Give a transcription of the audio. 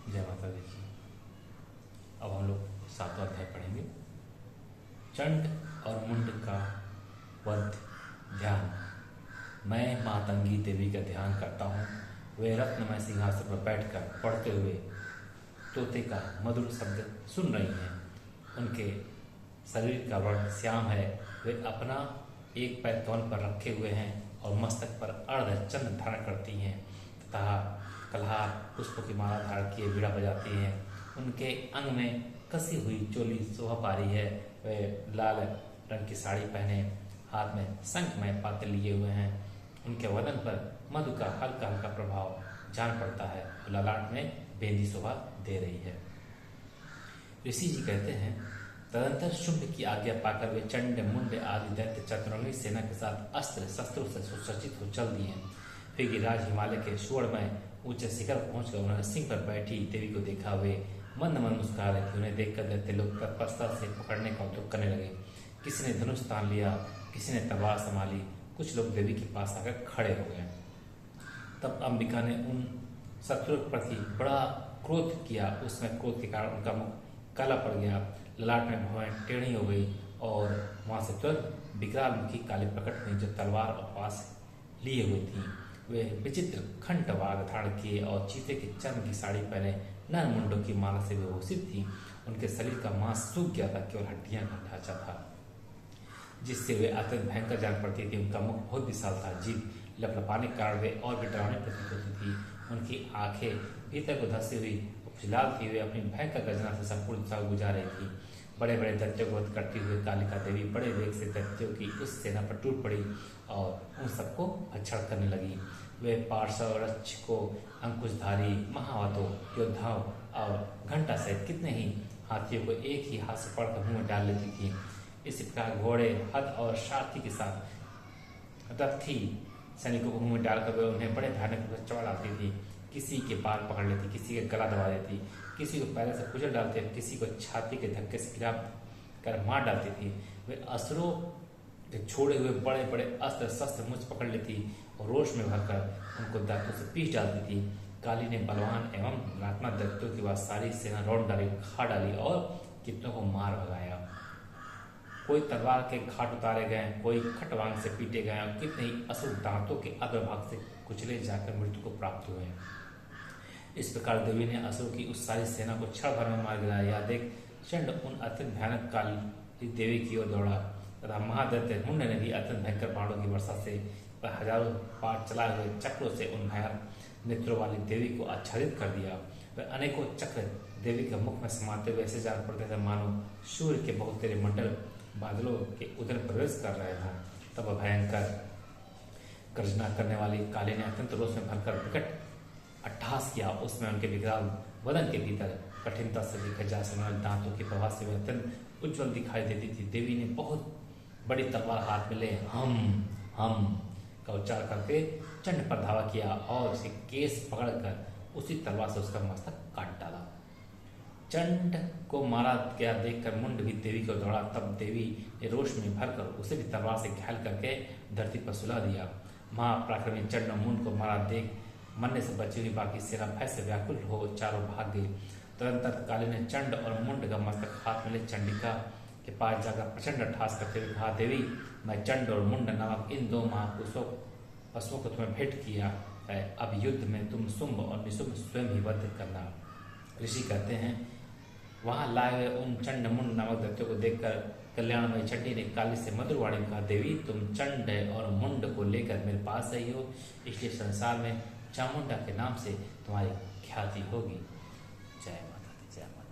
जय माता दी की। अब हम लोग 7वां अध्याय पढ़ेंगे। चंड और मुंड का वध ध्यान। मैं मातंगी देवी का ध्यान करता हूँ। वे रत्नमय सिंहासन पर बैठकर पढ़ते हुए तोते का मधुर शब्द सुन रही हैं। उनके शरीर का वर्ण श्याम है। वे अपना एक पैर कमल पर रखे हुए हैं और मस्तक पर अर्ध चंद्र धारण करती हैं तथा कलहार पुष्पों की माला धारण किए बीड़ा बजाती हैं। उनके अंग में कसी हुई चोली शोभा पा रही है। वे लाल रंग की साड़ी पहने हाथ में शंखमय पात्र लिए हुए हैं। उनके वदन पर मधु का हल्का हल्का प्रभाव जान पड़ता है और ललाट में बेंदी शोभा दे रही है। ऋषि जी कहते हैं, तदंतर शुंभ की आज्ञा पाकर वे चंड मुंड आदि दैत्य चतुरंगी सेना के साथ अस्त्र शस्त्रों से सुसज्जित हो चल दिए। फिर गिरिराज हिमालय के सुवर्णमय ऊंचे शिखर पहुंचकर उन्होंने सिंह पर बैठी देवी को देखा। वे मंद मंद मुस्कुरा रहे थे। उन्हें देखकर दैत्य लोग तत्परता से पकड़ने का उद्योग करने लगे। किसी ने धनुष तान लिया, किसी ने तलवार संभाली। कुछ लोग देवी के पास आकर खड़े हो गए। तब अंबिका ने उन शत्रुओं के प्रति बड़ा क्रोध किया। उसमें क्रोध के कारण उनका मुख काला पड़ गया, ललाट में भवें टेढ़ी हो गई और वहां से तुरंत विकराल मुखी काली प्रकट हुई जो तलवार और पास लिए हुई थी। वे विचित्र खंड वाग धारण किए और चीते के चर्म की साड़ी पहने नर मुंडों की माला से विभूषित थी। उनके शरीर का मांस सूख गया था, केवल हड्डियां का ढांचा था जिससे वे अत्यंत भयंकर जान पड़ती थी। उनका मुख बहुत विशाल था, जीभ लपलपाने के कारण वे और भी डरावनी प्रतीत होती थी। उनकी आंखें भीतर को धंसी हुई फिलहाल थी। वे अपनी भयंकर गर्जना से संपूर्ण दिशा को गुजार रही थी। बड़े बड़े दैत्यों को वध करती हुई कालिका देवी बड़े वेग से दैत्यों की उस सेना पर टूट पड़ी और उन सबको भक्षण करने लगी। वे पार्श्व रक्षकों, अंकुशधारी, महावतों, योद्धाओं और घंटा सहित कितने ही हाथियों को एक ही हाथ से पकड़कर मुंह में डाल लेती थी। इस प्रकार घोड़े, हद और सारथी के साथ रथी सैनिकों को मुंह में डालकर वे उन्हें बड़े भयानक चढ़ा डालती थी। किसी के बाल पकड़ लेती, किसी के गला दबा देती, किसी को पैरों से कुचल डालती, किसी को छाती के धक्के से गिरा कर मार डालती थी। वे असुरों के छोड़े हुए बड़े बड़े अस्त्र शस्त्र मुझ पकड़ लेती और रोष में भरकर उनको दांतों से पीस डालती थी। काली ने बलवान एवं धनात्मक दैत्यों की वह सारी सेना रौंद डाली, खा डाली और कितनों को मार भगाया। कोई तलवार के घाट उतारे गए, कोई खटवांग से पीटे गए और कितने ही असुर दांतों के अग्रभाग से कुचले जाकर मृत्यु को प्राप्त हुए। इस प्रकार देवी ने असुरों की उस सारी सेना को क्षण भर में मार गिराया। यह देख चंड उन अत्यंत भयानक काली देवी की ओर दौड़ा तथा महादैत्य मुंड ने भी अत्यंत भयंकर बाणों की वर्षा से हजारों पार चलाए हुए चक्रों से उन भयानक नेत्रों वाली देवी को आच्छादित कर दिया। वे अनेकों चक्र देवी के मुख में समाते हुए ऐसे जान पड़ते थे मानो सूर्य के बहुत तेरे मंडल बादलों के उदर प्रवेश कर रहे हों। तब भयंकर गर्जना करने वाली काली ने अत्यंत रोष में भरकर विकट अट्टहास किया। उसमें उनके विकराल वदन के भीतर कठिनता से दिखे जा सकने वाले दांतों की प्रभा से वे अत्यंत उज्ज्वल दिखाई देती थी। देवी ने बहुत बड़ी तलवार हाथ में ले हम का उच्चार करके चंड पर धावा किया और उसे केस पकड़कर उसी तलवार से उसका मस्तक काट डाला। चंड को मारा गया देखकर मुंड भी देवी को दौड़ा। तब देवी ने रोष में भरकर उसे भी तलवार से घायल करके धरती पर सुला दिया। महापराक्रमी चंड और मुंड को मारा देख मरने से बची हुई बाकी सेना भय से व्याकुल हो चारों भाग गई। तुरंत काली ने चंड और मुंड का मस्तक हाथ में ले चंडिका के पास जाकर प्रचंड अट्टहास करते हुए कहा, देवी, मैं चंड और मुंड नामक इन दो महापुरुषों पशुओं को तुम्हें भेंट किया है। अब युद्ध में तुम शुंभ और निशुंभ स्वयं ही वध करना। ऋषि कहते हैं, वहां लाए हुए उन चंड मुंड नामक दैत्यों को देखकर कल्याणमयी चंडी ने काली से मधुर वाणी में कहा, देवी, तुम चंड और मुंड को लेकर मेरे पास आई हो, इसलिए संसार में चामुंडा के नाम से तुम्हारी ख्याति होगी। जय माता दी, जय माता।